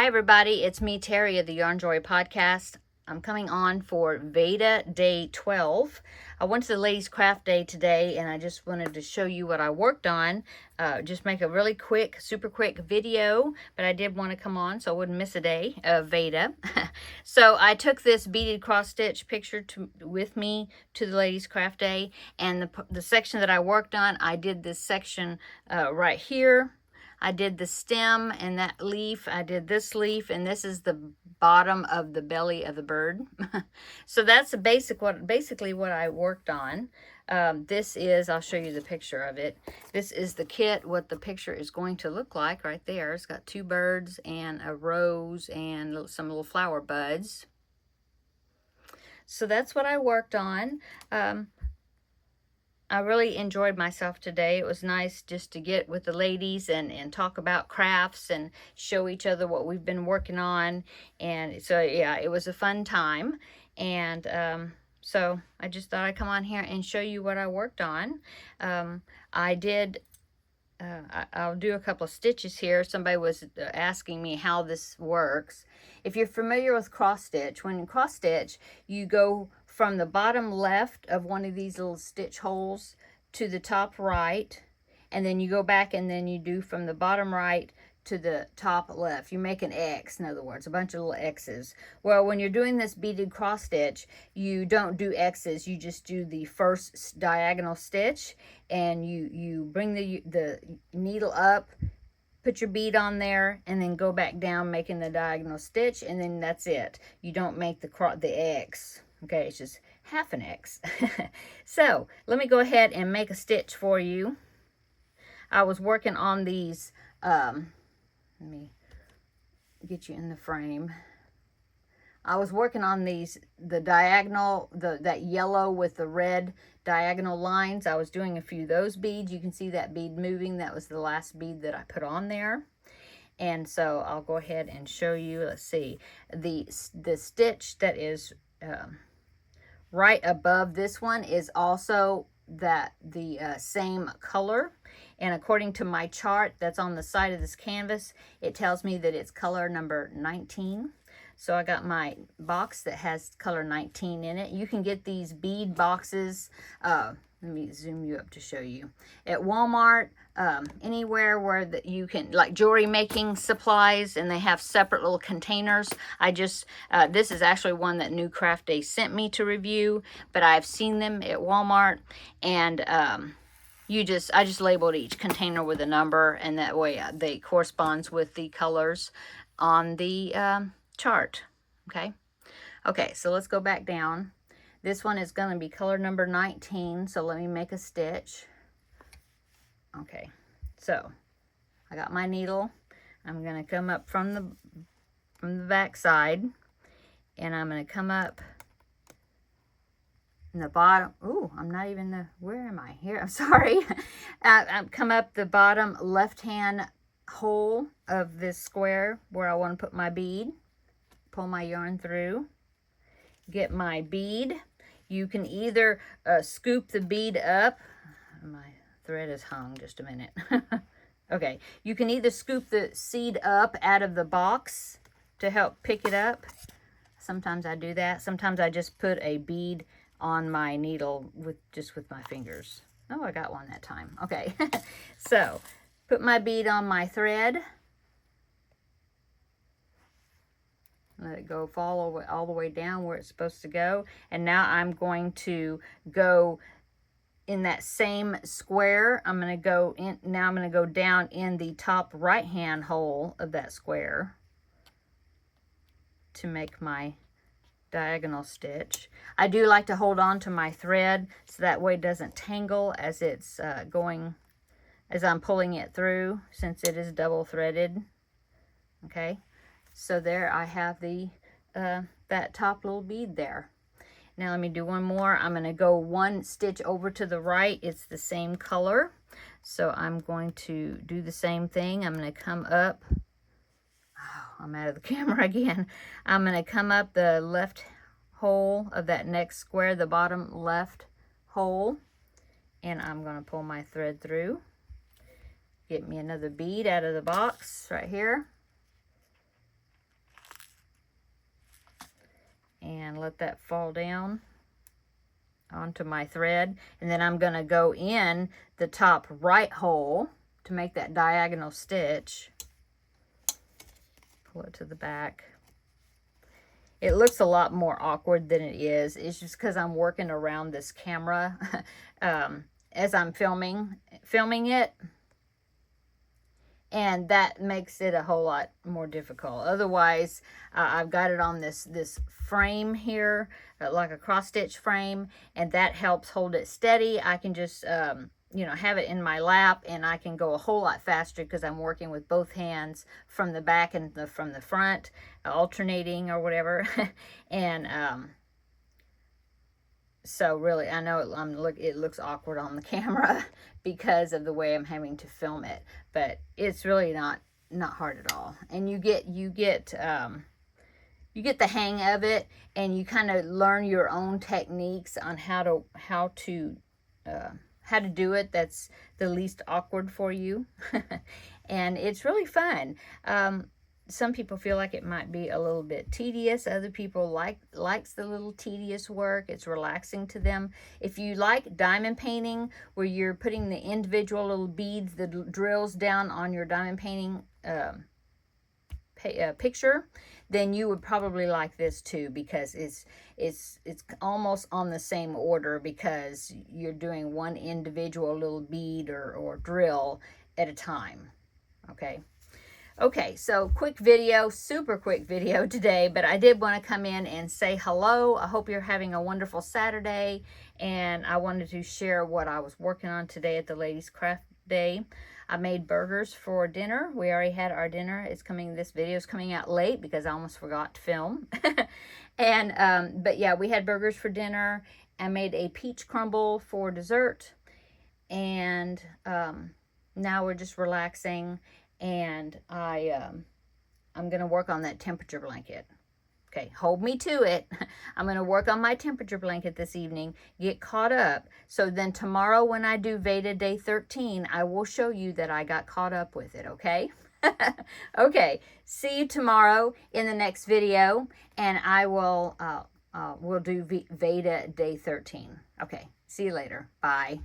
everybody, it's me, Terri of the Yarn Joy Podcast. I'm coming on for VEDA Day 12. I went to the Ladies Craft Day today and I just wanted to show you what I worked on. Just make a really quick, super quick video, but I did want to come on so I wouldn't miss a day of VEDA. So I took this beaded cross stitch picture with me to the Ladies Craft Day, and the section that I worked on, I did this section right here. I did the stem and that leaf. I did this leaf, and this is the bottom of the belly of the bird. So that's basically what I worked on. This is, I'll show you the picture of it. This is the kit, what the picture is going to look like right there. It's got two birds and a rose and some little flower buds. So that's what I worked on. I really enjoyed myself today. It was nice just to get with the ladies and talk about crafts and show each other what we've been working on. And so, yeah, it was a fun time. And so I just thought I'd come on here and show you what I worked on. I'll do a couple of stitches here. Somebody was asking me how this works. If you're familiar with cross stitch, when you cross stitch, you go from the bottom left of one of these little stitch holes to the top right, and then you go back and then you do from the bottom right to the top left. You make an X, in other words, a bunch of little X's. Well, when you're doing this beaded cross stitch, you don't do X's, you just do the first diagonal stitch, and you bring the needle up, put your bead on there, and then go back down making the diagonal stitch, and then that's it. You don't make the X. Okay, it's just half an X. So let me go ahead and make a stitch for you. I was working on these, let me get you in the frame. I was working on these, the diagonal, that yellow with the red diagonal lines. I was doing a few of those beads. You can see that bead moving. That was the last bead that I put on there. And so I'll go ahead and show you. Let's see. The stitch that is right above this one is also the same color, and according to my chart that's on the side of this canvas, it tells me that it's color number 19. So I got my box that has color 19 in it. You can get these bead boxes, let me zoom you up to show you, at Walmart, anywhere where you can, like jewelry making supplies, and they have separate little containers. This is actually one that New Craft Day sent me to review, but I've seen them at Walmart, and I just labeled each container with a number, and that way they corresponds with the colors on the chart. Okay, so let's go back down. This one is going to be color number 19, so let me make a stitch. Okay, so I got my needle. I'm going to come up from the back side, and I'm going to come up in the bottom. Ooh, I'm not even where am I here? I'm sorry. I come up the bottom left-hand hole of this square where I want to put my bead. Pull my yarn through. Get my bead. You can either scoop the bead up. My thread is hung, just a minute. Okay, you can either scoop the seed up out of the box to help pick it up. Sometimes I do that. Sometimes I just put a bead on my needle with my fingers. Oh, I got one that time. Okay, so put my bead on my thread. Let it go, fall all the way down where it's supposed to go. And now I'm going to go in that same square. I'm going to go in, now I'm going to go down in the top right hand hole of that square to make my diagonal stitch. I do like to hold on to my thread so that way it doesn't tangle as it's as I'm pulling it through, since it is double threaded. Okay. So there I have that top little bead there. Now let me do one more. I'm going to go one stitch over to the right. It's the same color. So I'm going to do the same thing. I'm going to come up. Oh, I'm out of the camera again. I'm going to come up the left hole of that next square, the bottom left hole. And I'm going to pull my thread through. Get me another bead out of the box right here. and let that fall down onto my thread. And then I'm going to go in the top right hole to make that diagonal stitch. Pull it to the back. It looks a lot more awkward than it is. It's just because I'm working around this camera as I'm filming it. And that makes it a whole lot more difficult. Otherwise, I've got it on this frame here, like a cross stitch frame, and that helps hold it steady. I can just, you know, have it in my lap, and I can go a whole lot faster because I'm working with both hands from the back and from the front, alternating or whatever. And so really, I know it looks awkward on the camera because of the way I'm having to film it, but it's really not hard at all. And you get the hang of it, and you kind of learn your own techniques on how to do it that's the least awkward for you. And it's really fun. Some people feel like it might be a little bit tedious. Other people likes the little tedious work. It's relaxing to them. If you like diamond painting, where you're putting the individual little beads, the drills down on your diamond painting picture, then you would probably like this too, because it's almost on the same order, because you're doing one individual little bead or drill at a time. Okay, so quick video, super quick video today, but I did want to come in and say hello. I hope you're having a wonderful Saturday, and I wanted to share what I was working on today at the Ladies Craft Day. I made burgers for dinner. We already had our dinner. This video is coming out late because I almost forgot to film. And, but yeah, we had burgers for dinner. I made a peach crumble for dessert, and now we're just relaxing. And I'm going to work on that temperature blanket. Okay, hold me to it. I'm going to work on my temperature blanket this evening, get caught up. So then tomorrow when I do VEDA Day 13, I will show you that I got caught up with it, okay? Okay, see you tomorrow in the next video, and I will we'll do VEDA Day 13. Okay, see you later. Bye.